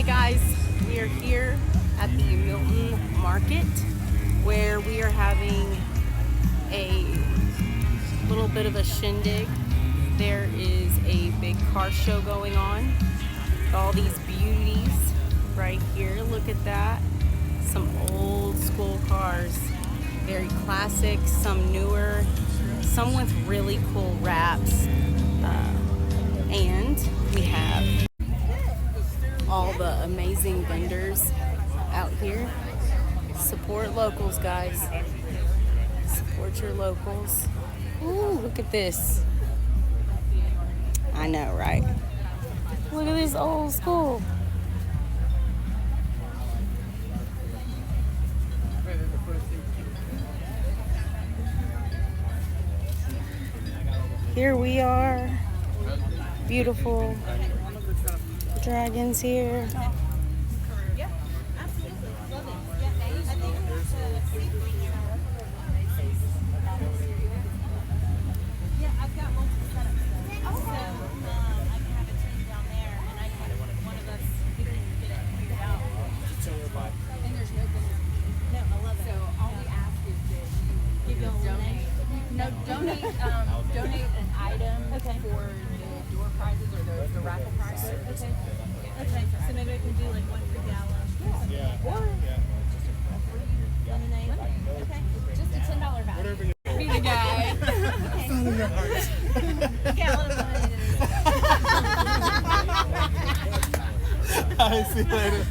Guys, we are here at the Milton Market where we are having a little bit of a shindig. There is a big car show going on. All these beauties right here. Look at that. Some old school cars. Very classic, some newer, some with really cool wraps. And we have all the amazing vendors out here. Support locals, guys. Support your locals. Ooh, look at this. I know, right? Look at this old school. Here we are. Beautiful dragons here. Yeah, absolutely. Love it. Yeah, I think yeah, I've got multiple setups though. So I can have a team down there and I can one of us we can get it figured out. And there's no business. No, I love it. So all we ask is that you give y'all donate. No, donate an item for the door prizes or the raffle prizes. Okay. Okay. So maybe I can do like one free gallon. Yeah. Or a free lemonade. Okay. Just a $10 value. Whatever you want. Be the guy. Okay. Gallon of lemonade. I see you later.